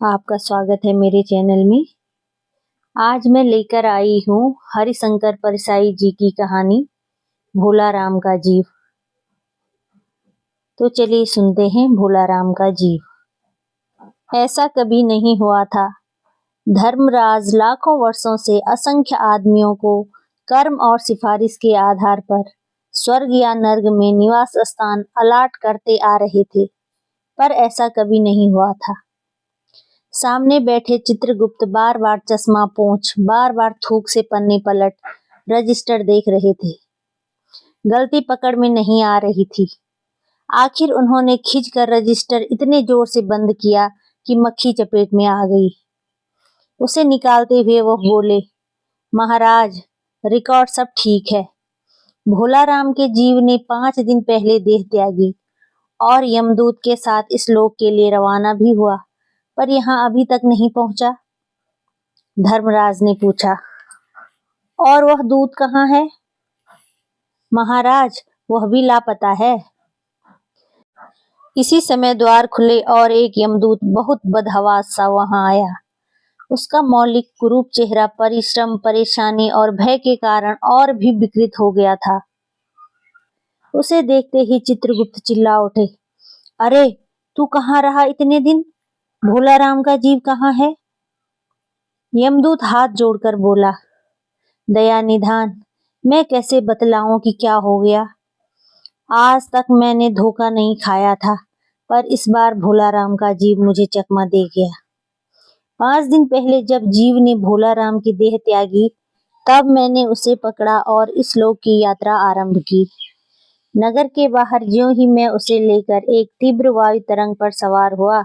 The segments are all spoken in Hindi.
आपका स्वागत है मेरे चैनल में। आज मैं लेकर आई हूँ हरिशंकर परसाई जी की कहानी भोला राम का जीव। तो चलिए सुनते हैं भोला राम का जीव। ऐसा कभी नहीं हुआ था। धर्मराज लाखों वर्षों से असंख्य आदमियों को कर्म और सिफारिश के आधार पर स्वर्ग या नर्क में निवास स्थान अलाट करते आ रहे थे, पर ऐसा कभी नहीं हुआ था। सामने बैठे चित्रगुप्त बार बार चश्मा पोंछ, बार बार थूक से पन्ने पलट रजिस्टर देख रहे थे। गलती पकड़ में नहीं आ रही थी। आखिर उन्होंने खींचकर रजिस्टर इतने जोर से बंद किया कि मक्खी चपेट में आ गई। उसे निकालते हुए वो बोले, महाराज, रिकॉर्ड सब ठीक है। भोला राम के जीव ने 5 दिन पहले देह त्यागी और यमदूत के साथ इस लोक के लिए रवाना भी हुआ, पर यहाँ अभी तक नहीं पहुंचा। धर्मराज ने पूछा, और वह दूत कहाँ है? महाराज, वह भी लापता है। इसी समय द्वार खुले और एक यमदूत बहुत बदहवास सा वहां आया। उसका मौलिक कुरूप चेहरा परिश्रम, परेशानी और भय के कारण और भी विकृत हो गया था। उसे देखते ही चित्रगुप्त चिल्ला उठे, अरे, तू कहाँ रहा इतने दिन? भोला राम का जीव कहाँ है? यमदूत हाथ जोड़कर बोला, दया निधान, मैं कैसे बतलाऊं कि क्या हो गया। आज तक मैंने धोखा नहीं खाया था, पर इस बार भोला राम का जीव मुझे चकमा दे गया। 5 दिन पहले जब जीव ने भोला राम की देह त्यागी, तब मैंने उसे पकड़ा और इस लोक की यात्रा आरंभ की। नगर के बाहर ज्यों ही मैं उसे लेकर एक तीव्र वायु तरंग पर सवार हुआ,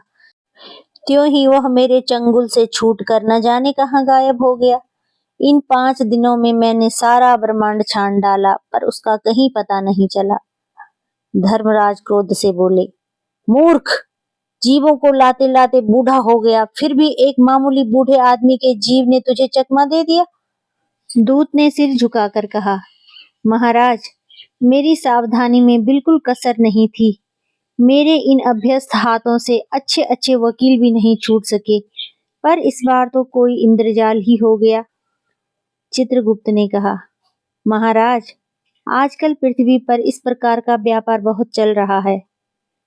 त्यों ही वह मेरे चंगुल से छूटकर न जाने कहाँ गायब हो गया। इन 5 दिनों में मैंने सारा ब्रह्मांड छान डाला, पर उसका कहीं पता नहीं चला। धर्मराज क्रोध से बोले, मूर्ख, जीवों को लाते लाते बूढ़ा हो गया, फिर भी एक मामूली बूढ़े आदमी के जीव ने तुझे चकमा दे दिया। दूत ने सिर झुकाकर कहा, महाराज, मेरी सावधानी में बिल्कुल कसर नहीं थी। मेरे इन अभ्यस्त हाथों से अच्छे अच्छे वकील भी नहीं छूट सके, पर इस बार तो कोई इंद्रजाल ही हो गया। चित्रगुप्त ने कहा, महाराज, आजकल पृथ्वी पर इस प्रकार का व्यापार बहुत चल रहा है।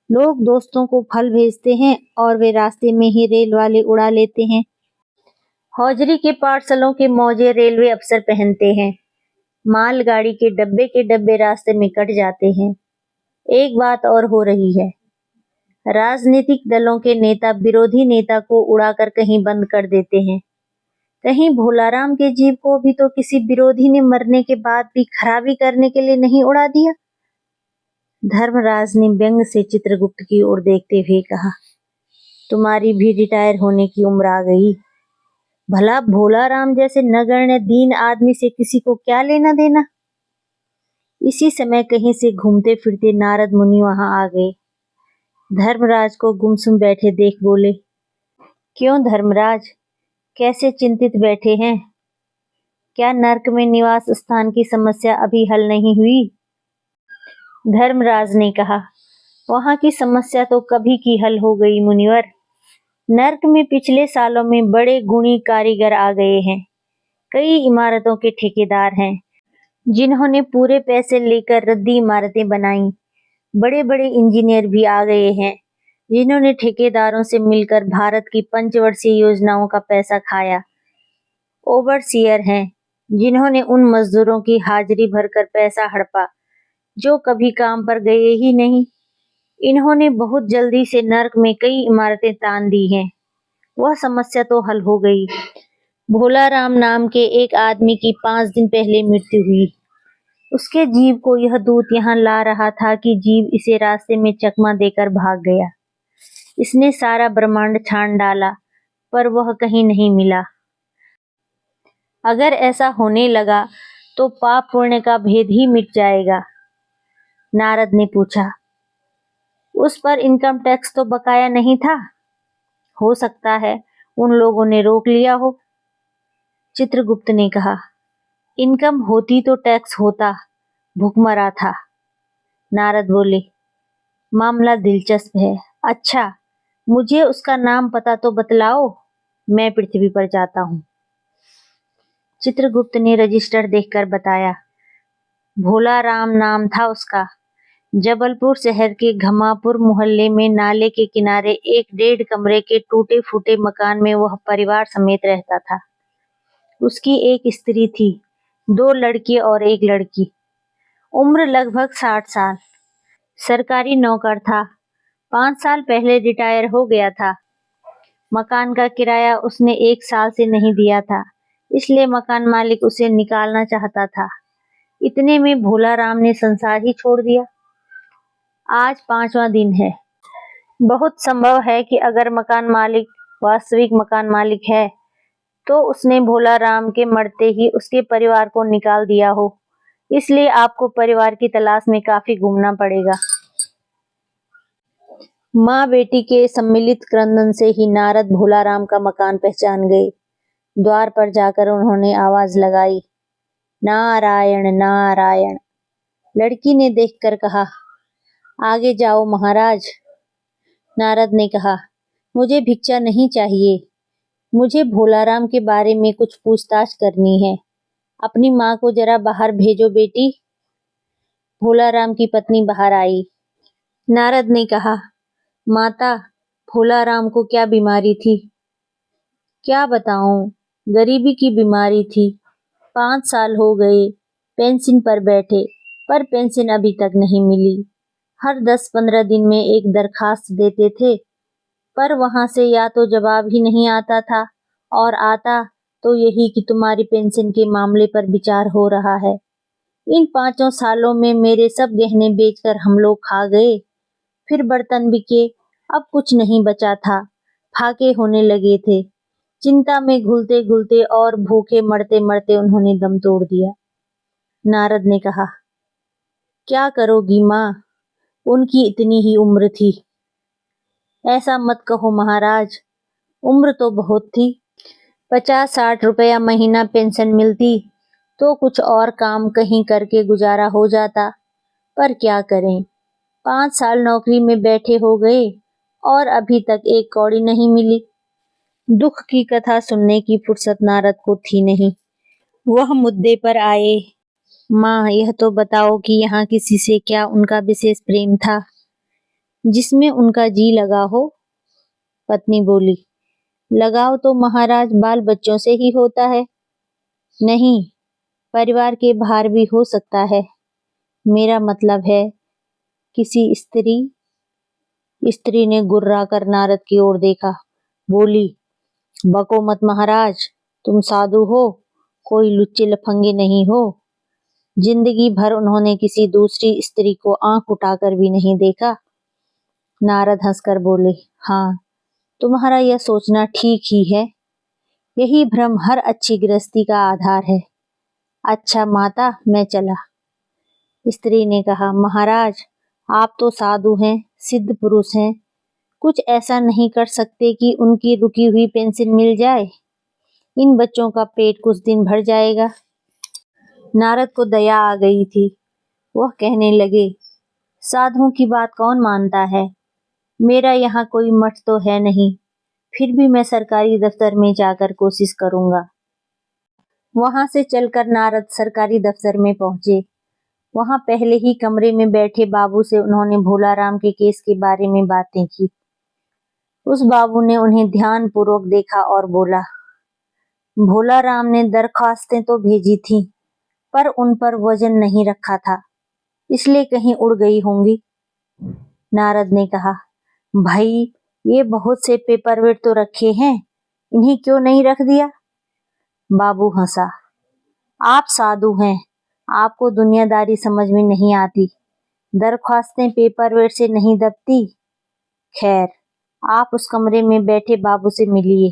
लोग दोस्तों को फल भेजते हैं और वे रास्ते में ही रेल वाले उड़ा लेते हैं। हौजरी के पार्सलों के मौजे रेलवे अफसर पहनते हैं। मालगाड़ी के डब्बे रास्ते में कट जाते हैं। एक बात और हो रही है, राजनीतिक दलों के नेता विरोधी नेता को उड़ाकर कहीं बंद कर देते हैं। कहीं भोलाराम के जीव को भी तो किसी विरोधी ने मरने के बाद भी खराबी करने के लिए नहीं उड़ा दिया। धर्मराज ने व्यंग से चित्रगुप्त की ओर देखते हुए कहा, तुम्हारी भी रिटायर होने की उम्र आ गई। भला भोला राम जैसे नगण्य दीन आदमी से किसी को क्या लेना देना। इसी समय कहीं से घूमते फिरते नारद मुनि वहां आ गए। धर्मराज को गुमसुम बैठे देख बोले, क्यों धर्मराज, कैसे चिंतित बैठे हैं? क्या नर्क में निवास स्थान की समस्या अभी हल नहीं हुई? धर्मराज ने कहा, वहां की समस्या तो कभी की हल हो गई मुनिवर। नर्क में पिछले सालों में बड़े गुणी कारीगर आ गए हैं। कई इमारतों के ठेकेदार हैं, जिन्होंने पूरे पैसे लेकर रद्दी इमारतें बनाई। बड़े बड़े इंजीनियर भी आ गए हैं, जिन्होंने ठेकेदारों से मिलकर भारत की पंचवर्षीय योजनाओं का पैसा खाया। ओवरसीयर हैं, जिन्होंने उन मजदूरों की हाजिरी भरकर पैसा हड़पा जो कभी काम पर गए ही नहीं। इन्होंने बहुत जल्दी से नर्क में कई इमारतें तान दी हैं। वह समस्या तो हल हो गई। भोला राम नाम के एक आदमी की 5 दिन पहले मृत्यु हुई। उसके जीव को यह दूत यहाँ ला रहा था कि जीव इसे रास्ते में चकमा देकर भाग गया। इसने सारा ब्रह्मांड छान डाला, पर वह कहीं नहीं मिला। अगर ऐसा होने लगा तो पाप पुण्य का भेद ही मिट जाएगा। नारद ने पूछा, उस पर इनकम टैक्स तो बकाया नहीं था? हो सकता है उन लोगों ने रोक लिया हो। चित्रगुप्त ने कहा, इनकम होती तो टैक्स होता, भुखमरा था। नारद बोले, मामला दिलचस्प है। अच्छा, मुझे उसका नाम पता तो बतलाओ, मैं पृथ्वी पर जाता हूँ। चित्रगुप्त ने रजिस्टर देखकर बताया, भोला राम नाम था उसका। जबलपुर शहर के घमापुर मोहल्ले में नाले के किनारे एक 1.5 कमरे के टूटे फूटे मकान में वह परिवार समेत रहता था। उसकी एक स्त्री थी, 2 लड़के और एक लड़की। उम्र लगभग 60 साल। सरकारी नौकर था, 5 साल पहले रिटायर हो गया था। मकान का किराया उसने 1 साल से नहीं दिया था, इसलिए मकान मालिक उसे निकालना चाहता था। इतने में भोला राम ने संसार ही छोड़ दिया। आज 5वां दिन है। बहुत संभव है कि अगर मकान मालिक वास्तविक मकान मालिक है तो उसने भोला राम के मरते ही उसके परिवार को निकाल दिया हो, इसलिए आपको परिवार की तलाश में काफी घूमना पड़ेगा। माँ बेटी के सम्मिलित क्रंदन से ही नारद भोला राम का मकान पहचान गए। द्वार पर जाकर उन्होंने आवाज लगाई, नारायण नारायण। लड़की ने देखकर कहा, आगे जाओ महाराज। नारद ने कहा, मुझे भिक्षा नहीं चाहिए, मुझे भोला राम के बारे में कुछ पूछताछ करनी है। अपनी माँ को जरा बाहर भेजो बेटी। भोला राम की पत्नी बाहर आई। नारद ने कहा, माता, भोला राम को क्या बीमारी थी? क्या बताऊं, गरीबी की बीमारी थी। 5 साल हो गए पेंशन पर बैठे, पर पेंशन अभी तक नहीं मिली। हर 10-15 दिन में एक दरखास्त देते थे, पर वहां से या तो जवाब ही नहीं आता था, और आता तो यही कि तुम्हारी पेंशन के मामले पर विचार हो रहा है। इन 5 सालों में मेरे सब गहने बेचकर हम लोग खा गए, फिर बर्तन बिके, अब कुछ नहीं बचा था। फाके होने लगे थे। चिंता में घुलते घुलते और भूखे मरते मरते उन्होंने दम तोड़ दिया। नारद ने कहा, क्या करोगी माँ, उनकी इतनी ही उम्र थी। ऐसा मत कहो महाराज, उम्र तो बहुत थी। 50-60 रुपया महीना पेंशन मिलती तो कुछ और काम कहीं करके गुजारा हो जाता, पर क्या करें, 5 साल नौकरी में बैठे हो गए और अभी तक एक कौड़ी नहीं मिली। दुख की कथा सुनने की फुर्सत नारद को थी नहीं। वह मुद्दे पर आए, माँ, यह तो बताओ कि यहाँ किसी से क्या उनका विशेष प्रेम था जिसमें उनका जी लगा हो? पत्नी बोली, लगाव तो महाराज बाल बच्चों से ही होता है। नहीं, परिवार के बाहर भी हो सकता है। मेरा मतलब है किसी स्त्री। स्त्री ने गुर्रा कर नारद की ओर देखा, बोली, बको मत महाराज, तुम साधु हो, कोई लुच्चे लफंगे नहीं हो। जिंदगी भर उन्होंने किसी दूसरी स्त्री को आंख उठाकर भी नहीं देखा। नारद हंसकर बोले, हाँ, तुम्हारा यह सोचना ठीक ही है। यही भ्रम हर अच्छी गृहस्थी का आधार है। अच्छा माता, मैं चला। स्त्री ने कहा, महाराज, आप तो साधु हैं, सिद्ध पुरुष हैं, कुछ ऐसा नहीं कर सकते कि उनकी रुकी हुई पेंशन मिल जाए? इन बच्चों का पेट कुछ दिन भर जाएगा। नारद को दया आ गई थी। वह कहने लगे, साधुओं की बात कौन मानता है? मेरा यहाँ कोई मठ तो है नहीं, फिर भी मैं सरकारी दफ्तर में जाकर कोशिश करूंगा। वहां से चलकर नारद सरकारी दफ्तर में पहुंचे। वहां पहले ही कमरे में बैठे बाबू से उन्होंने भोला राम के केस के बारे में बातें की। उस बाबू ने उन्हें ध्यानपूर्वक देखा और बोला, भोला राम ने दरखास्तें तो भेजी थी, पर उन पर वजन नहीं रखा था, इसलिए कहीं उड़ गई होंगी। नारद ने कहा, भाई, ये बहुत से पेपरवेट तो रखे हैं, इन्हें क्यों नहीं रख दिया? बाबू हंसा, आप साधु हैं, आपको दुनियादारी समझ में नहीं आती। दरख्वास्तें पेपरवेट से नहीं दबती। खैर, आप उस कमरे में बैठे बाबू से मिलिए।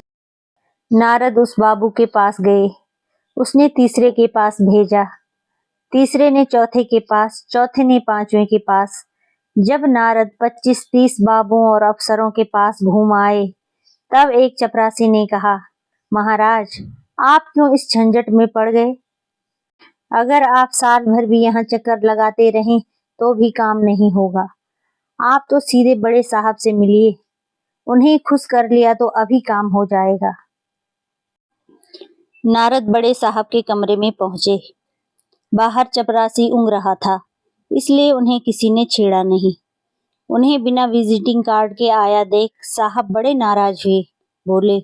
नारद उस बाबू के पास गए। उसने तीसरे के पास भेजा, तीसरे ने चौथे के पास, चौथे ने 5वें के पास। जब नारद 25-30 बाबुओं और अफसरों के पास घूम आए, तब एक चपरासी ने कहा, महाराज, आप क्यों इस झंझट में पड़ गए? अगर आप साल भर भी यहाँ चक्कर लगाते रहें तो भी काम नहीं होगा। आप तो सीधे बड़े साहब से मिलिए, उन्हें खुश कर लिया तो अभी काम हो जाएगा। नारद बड़े साहब के कमरे में पहुंचे। बाहर चपरासी ऊँघ रहा था, इसलिए उन्हें किसी ने छेड़ा नहीं। उन्हें बिना विजिटिंग कार्ड के आया देख साहब बड़े नाराज हुए। बोले,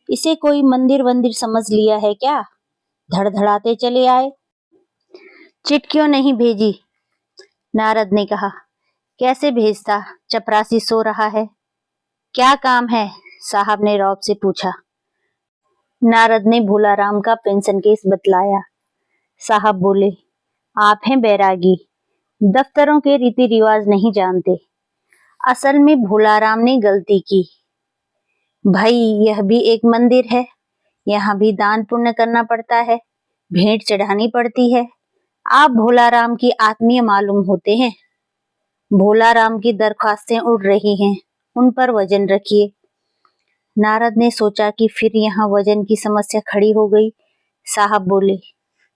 इसे कोई मंदिर वंदिर समझ लिया है क्या? धड़धड़ाते चले आए। चिट क्यों नहीं भेजी? नारद ने कहा। कैसे भेजता, चपरासी सो रहा है। क्या काम है? साहब ने रौब से पूछा। नारद ने भोलाराम का पेंशन केस बतलाया। साहब बोले, आप हैं बैरागी, दफ्तरों के रीति रिवाज नहीं जानते। असल में भोलाराम ने गलती की। भाई यह भी एक मंदिर है, यहाँ भी दान पुण्य करना पड़ता है, भेंट चढ़ानी पड़ती है। आप भोलाराम की आत्मीय मालूम होते हैं। भोलाराम की दरख्वास्तें उड़ रही हैं, उन पर वजन रखिए। नारद ने सोचा कि फिर यहाँ वजन की समस्या खड़ी हो गई। साहब बोले,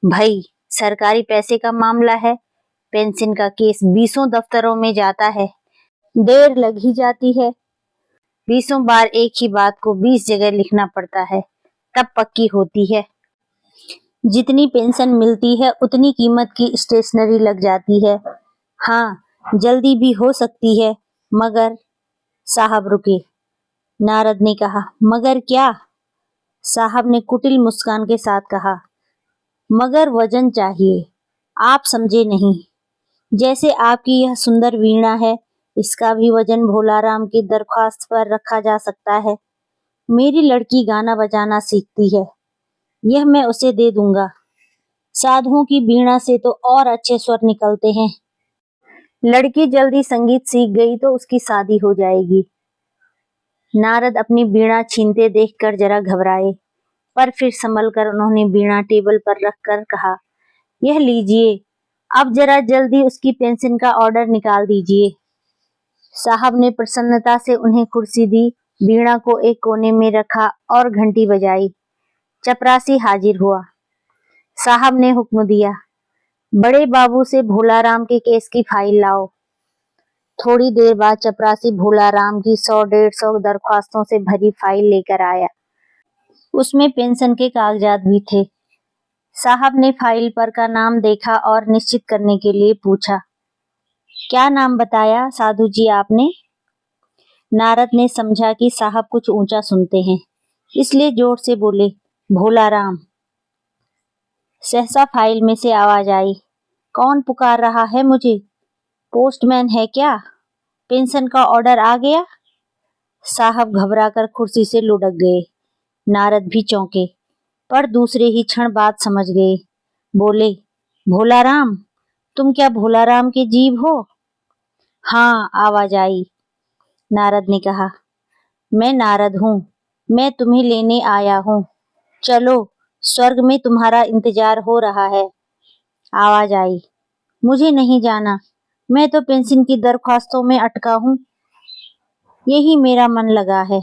भाई सरकारी पैसे का मामला है, पेंशन का केस 20 दफ्तरों में जाता है, देर लग ही जाती है। 20 बार एक ही बात को 20 जगह लिखना पड़ता है, तब पक्की होती है। जितनी पेंशन मिलती है उतनी कीमत की स्टेशनरी लग जाती है। हाँ, जल्दी भी हो सकती है, मगर। साहब रुके। नारद ने कहा, मगर क्या? साहब ने कुटिल मुस्कान के साथ कहा, मगर वजन चाहिए। आप समझे नहीं। जैसे आपकी यह सुंदर वीणा है, इसका भी वजन भोलाराम की दरख्वास्त पर रखा जा सकता है। मेरी लड़की गाना बजाना सीखती है, यह मैं उसे दे दूंगा। साधुओं की वीणा से तो और अच्छे स्वर निकलते हैं। लड़की जल्दी संगीत सीख गई तो उसकी शादी हो जाएगी। नारद अपनी वीणा छीनते देखकर जरा घबराए, पर फिर संभल कर उन्होंने वीणा टेबल पर रखकर कहा, यह लीजिए, अब जरा जल्दी उसकी पेंशन का ऑर्डर निकाल दीजिए। साहब ने प्रसन्नता से उन्हें कुर्सी दी, वीणा को एक कोने में रखा और घंटी बजाई। चपरासी हाजिर हुआ। साहब ने हुक्म दिया, बड़े बाबू से भोलाराम के केस की फाइल लाओ। थोड़ी देर बाद चपरासी भोलाराम की 100-150 दरख्वास्तों से भरी फाइल लेकर आया। उसमें पेंशन के कागजात भी थे। साहब ने फाइल पर का नाम देखा और निश्चित करने के लिए पूछा, क्या नाम बताया साधु जी आपने? नारद ने समझा कि साहब कुछ ऊंचा सुनते हैं, इसलिए जोर से बोले, भोलाराम। सहसा फाइल में से आवाज आई, कौन पुकार रहा है मुझे? पोस्टमैन है क्या? पेंशन का ऑर्डर आ गया? साहब घबराकर कुर्सी से लुढ़क गए। नारद भी चौंके, पर दूसरे ही क्षण बात समझ गए। बोले, भोलाराम, तुम क्या भोलाराम के जीव हो? हाँ, आवाज आई। नारद ने कहा, मैं नारद हूँ, मैं तुम्हें लेने आया हूँ। चलो, स्वर्ग में तुम्हारा इंतजार हो रहा है। आवाज आई, मुझे नहीं जाना, मैं तो पेंशन की दरख्वास्तों में अटका हूँ। यही मेरा मन लगा है,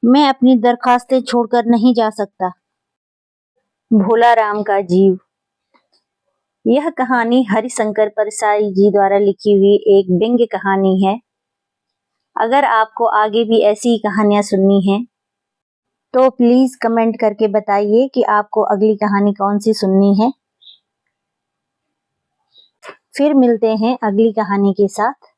मैं अपनी दरखास्तें छोड़कर नहीं जा सकता। भोलाराम का जीव। यह कहानी हरिशंकर परसाई जी द्वारा लिखी हुई एक व्यंग्य कहानी है। अगर आपको आगे भी ऐसी कहानियां सुननी हैं, तो प्लीज कमेंट करके बताइए कि आपको अगली कहानी कौन सी सुननी है। फिर मिलते हैं अगली कहानी के साथ।